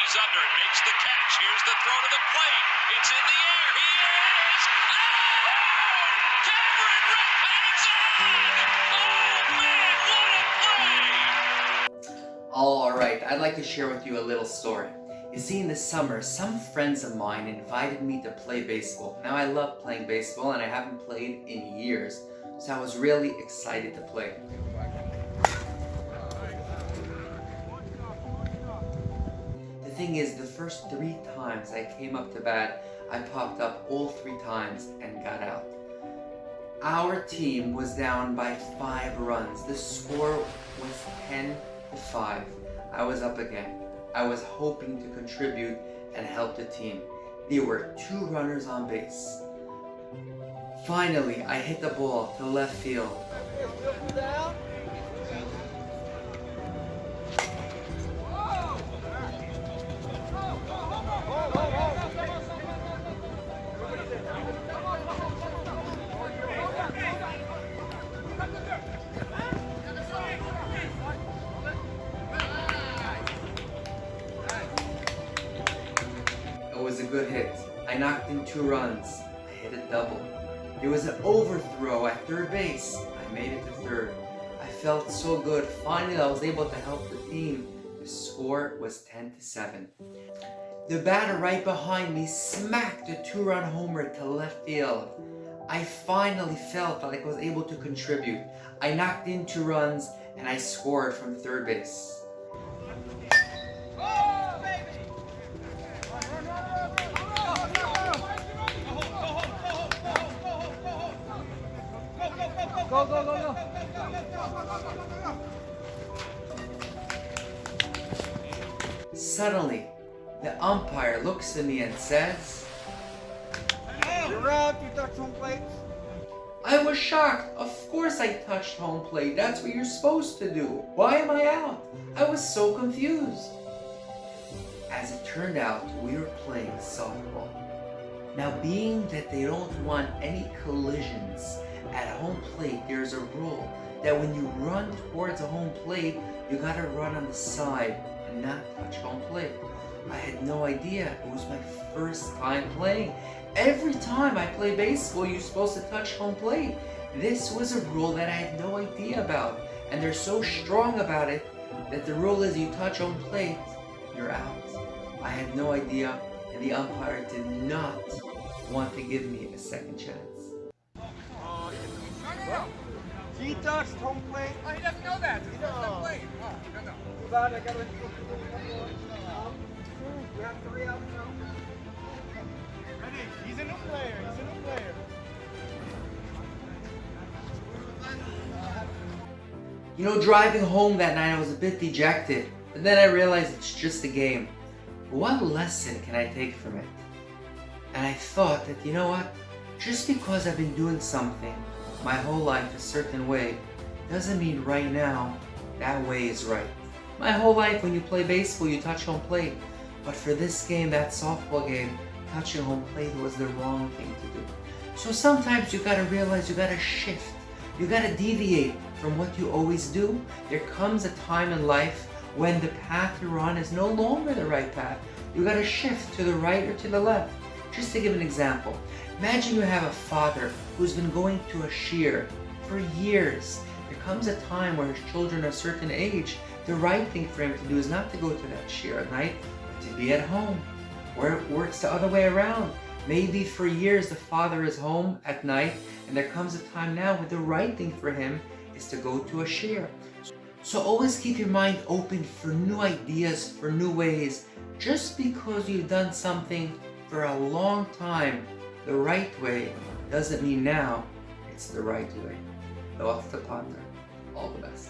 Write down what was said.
He's under it, makes the catch. Here's the throw to the plate. It's in the air. He is out! Cameron Redpath's in! Oh, man, what a play! Alright, I'd like to share with you a little story. You see, in the summer, some friends of mine invited me to play baseball. Now, I love playing baseball and I haven't played in years, so I was really excited to play. The thing is, the first 3 times I came up to bat, I popped up all 3 times and got out. Our team was down by 5 runs. The score was 10-5. I was up again. I was hoping to contribute and help the team. There were 2 runners on base. Finally, I hit the ball to left field. It was a good hit. I knocked in 2 runs. I hit a double. There was an overthrow at third base. I made it to third. I felt so good. Finally, I was able to help the team. The score was 10-7. The batter right behind me smacked a 2-run homer to left field. I finally felt like I was able to contribute. I knocked in 2 runs and I scored from third base. Go, go, go, go. Suddenly, the umpire looks at me and says, You're out, you touched home plate. I was shocked. Of course I touched home plate. That's what you're supposed to do. Why am I out? I was so confused. As it turned out, we were playing softball. Now, being that they don't want any collisions at home plate, there's a rule that when you run towards a home plate, you gotta run on the side and not touch home plate. I had no idea. It was my first time playing. Every time I play baseball, you're supposed to touch home plate. This was a rule that I had no idea about. And they're so strong about it that the rule is you touch home plate, you're out. I had no idea, and the umpire did not want to give me a second chance. He touched home plate. Oh, he doesn't know that. He doesn't play. Oh, no. Too bad, I gotta. We have 3 outs now. Ready? He's a new player. He's a new player. You know, driving home that night, I was a bit dejected. But then I realized it's just a game. What lesson can I take from it? And I thought that, you know what? Just because I've been doing something my whole life a certain way doesn't mean right now that way is right. My whole life when you play baseball, you touch home plate. But for this game, that softball game, touching home plate was the wrong thing to do. So sometimes you gotta realize you gotta shift. You gotta deviate from what you always do. There comes a time in life when the path you're on is no longer the right path. You gotta shift to the right or to the left. Just to give an example, imagine you have a father who's been going to a shiur for years. There comes a time where his children are a certain age. The right thing for him to do is not to go to that shiur at night, but to be at home. Where it works the other way around. Maybe for years the father is home at night, and there comes a time now when the right thing for him is to go to a shiur. So always keep your mind open for new ideas, for new ways. Just because you've done something for a long time the right way doesn't mean now it's the right way. Go off to ponder. All the best.